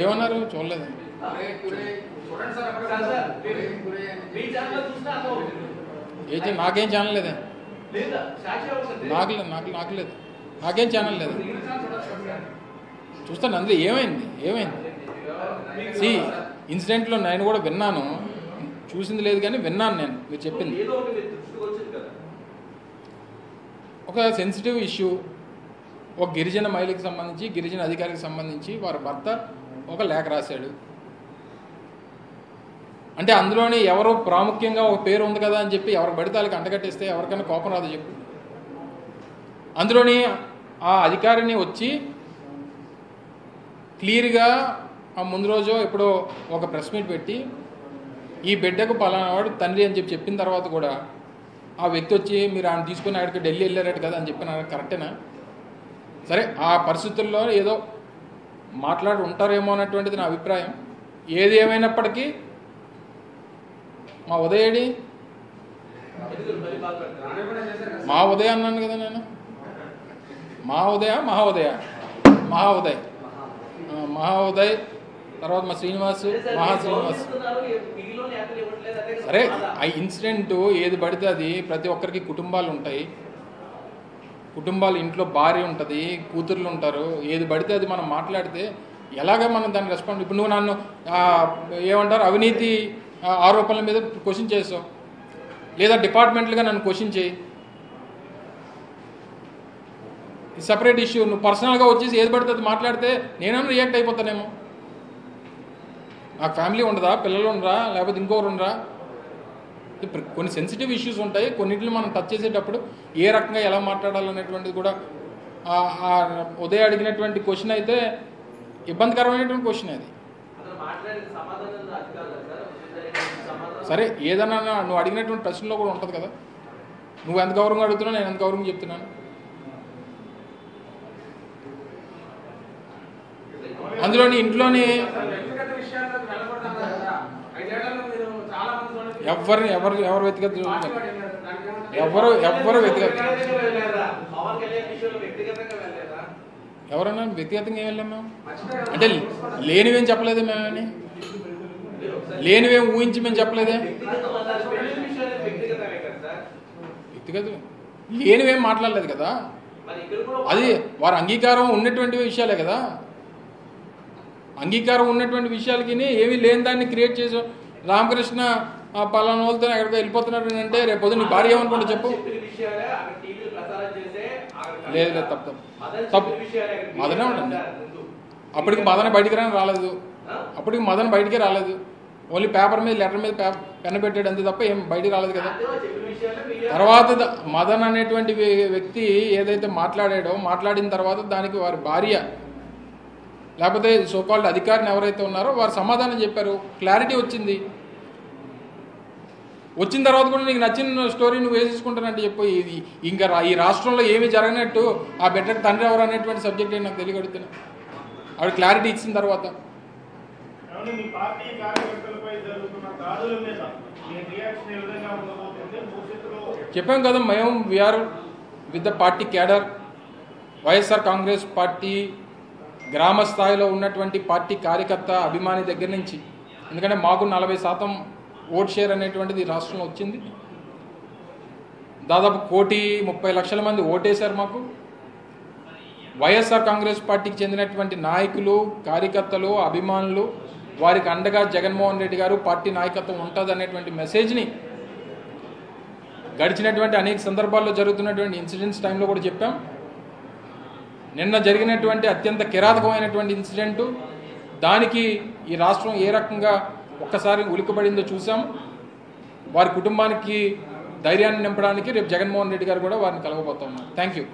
ఏమన్నారు చూడలేదు. నాకేం ఛానల్ లేదే, నాకు లేదు, నాకేం ఛానల్ లేదు. చూస్తాను అందులో ఏమైంది సి ఇన్సిడెంట్లో నేను కూడా విన్నాను, చూసింది లేదు కానీ విన్నాను నేను మీరు చెప్పింది. ఒక సెన్సిటివ్ ఇష్యూ, ఒక గిరిజన మహిళకి సంబంధించి, గిరిజన అధికారికి సంబంధించి వారి భర్త ఒక లేఖ రాశాడు. అంటే అందులోని ఎవరో ప్రాముఖ్యంగా ఒక పేరు ఉంది కదా అని చెప్పి ఎవరు పడితే వాళ్ళకి అంటగట్టేస్తే ఎవరికైనా కోపం రాదు చెప్పు. అందులోని ఆ అధికారిని వచ్చి క్లియర్గా ఆ ముందు రోజు ఎప్పుడో ఒక ప్రెస్ మీట్ పెట్టి ఈ బిడ్డకు పలానా వాడు తండ్రి అని చెప్పిన తర్వాత కూడా ఆ వ్యక్తి వచ్చి మీరు ఆయన తీసుకుని ఆడికి ఢిల్లీ వెళ్ళారట కదా అని చెప్పిన కరెక్టేనా? సరే ఆ పరిస్థితుల్లో ఏదో మాట్లాడి ఉంటారేమో అన్నటువంటిది నా అభిప్రాయం. ఏది ఏమైనప్పటికీ మా ఉదయడి మా ఉదయ అన్నాను కదా నేను, మా ఉదయ్ తర్వాత మా శ్రీనివాస్, శ్రీనివాస్. సరే ఆ ఇన్సిడెంట్ ఏది పడితే అది ప్రతి ఒక్కరికి కుటుంబాలు ఉంటాయి, కుటుంబాలు ఇంట్లో భార్య ఉంటుంది, కూతుర్లు ఉంటారు. ఏది పడితే అది మనం మాట్లాడితే ఎలాగ మనం దాన్ని రెస్పాండ్. ఇప్పుడు నువ్వు నన్ను ఏమంటారు అవినీతి ఆరోపణల మీద క్వశ్చన్ చేసావు, లేదా డిపార్ట్మెంట్లుగా నన్ను క్వశ్చన్ చేయి, సపరేట్ ఇష్యూ. నువ్వు పర్సనల్గా వచ్చేసి ఏది పడితే అది మాట్లాడితే నేనేమో రియాక్ట్ అయిపోతానేమో. నాకు ఫ్యామిలీ ఉండదా, పిల్లలు ఉండరా, లేకపోతే ఇంకొకరు ఉండరా? కొన్ని సెన్సిటివ్ ఇష్యూస్ ఉంటాయి, కొన్నింటిని మనం టచ్ చేసేటప్పుడు ఏ రకంగా ఎలా మాట్లాడాలనేటువంటిది కూడా ఉదయం అడిగినటువంటి క్వశ్చన్ అయితే ఇబ్బందికరమైనటువంటి క్వశ్చన్ అది. సరే ఏదన్నా నువ్వు అడిగినటువంటి ప్రశ్నలో కూడా ఉంటుంది కదా, నువ్వు ఎంత గౌరవంగా అడుగుతున్నావు, నేను ఎంత గౌరవంగా చెప్తున్నాను. అందులోని ఇంట్లోని ఎవరు వ్యక్తిగత ఎవరన్నా వ్యక్తిగతంగా ఏం వెళ్ళాం మేము? అంటే లేనివేం చెప్పలేదే మేమని, లేనివేం ఊహించి మేము చెప్పలేదే. వ్యక్తిగతం లేనివేం మాట్లాడలేదు కదా, అది వారి అంగీకారం ఉన్నటువంటి విషయాలే కదా. అంగీకారం ఉన్నటువంటి విషయాలకి ఏమీ లేని దాన్ని క్రియేట్ చేసాం. రామకృష్ణ పలానా వాళ్ళతో ఎక్కడికి వెళ్ళిపోతున్నాడు అంటే రేపు పొద్దున్న నీ భార్య ఏమనుకుంటా చెప్పు. లేదు తప్పు మదనే ఉండండి. అప్పటికి మదన బయటికి రాలేదు, ఓన్లీ పేపర్ మీద లెటర్ మీద పెన్ పెట్టాడు అంతే తప్ప ఏం బయటికి రాలేదు కదా. తర్వాత మదన్ అనేటువంటి వ్యక్తి ఏదైతే మాట్లాడాడో, మాట్లాడిన తర్వాత దానికి వారి భార్య లేకపోతే సోకాల్డ్ అధికారిని ఎవరైతే ఉన్నారో వారు సమాధానం చెప్పారు, క్లారిటీ వచ్చింది. వచ్చిన తర్వాత కూడా నీకు నచ్చిన స్టోరీ నువ్వు వేసేసుకుంటానంటే చెప్పు. ఇంకా ఈ రాష్ట్రంలో ఏమీ జరగనట్టు ఆ బిడ్డకు తండ్రి ఎవరు అనేటువంటి సబ్జెక్ట్ ఏంటి నాకు తెలియగడుగుతున్నా. ఆవిడ క్లారిటీ ఇచ్చిన తర్వాత చెప్పాం కదా, మేము we are with the party cadre. YSR Congress party గ్రామ స్థాయిలో ఉన్నటువంటి పార్టీ కార్యకర్త అభిమాని దగ్గర నుంచి, ఎందుకంటే మాకు 40% ఓట్ షేర్ అనేటువంటిది రాష్ట్రంలో వచ్చింది. దాదాపు 1,30,00,000 మంది ఓటేశారు మాకు. వైఎస్ఆర్ కాంగ్రెస్ పార్టీకి చెందినటువంటి నాయకులు, కార్యకర్తలు, అభిమానులు, వారికి అండగా జగన్మోహన్ రెడ్డి గారు పార్టీ నాయకత్వం ఉంటుంది అనేటువంటి మెసేజ్ని గడిచినటువంటి అనేక సందర్భాల్లో జరుగుతున్నటువంటి ఇన్సిడెంట్స్ టైంలో కూడా చెప్పాం. నిన్న జరిగినటువంటి అత్యంత కిరాతకమైనటువంటి ఇన్సిడెంటు, దానికి ఈ రాష్ట్రం ఏ రకంగా ఒక్కసారి ఉలిక్కబడిందో చూసాం. వారి కుటుంబానికి ధైర్యాన్ని నింపడానికి రేపు జగన్మోహన్ రెడ్డి గారు కూడా వారిని కలవబోతున్నారు. Thank you.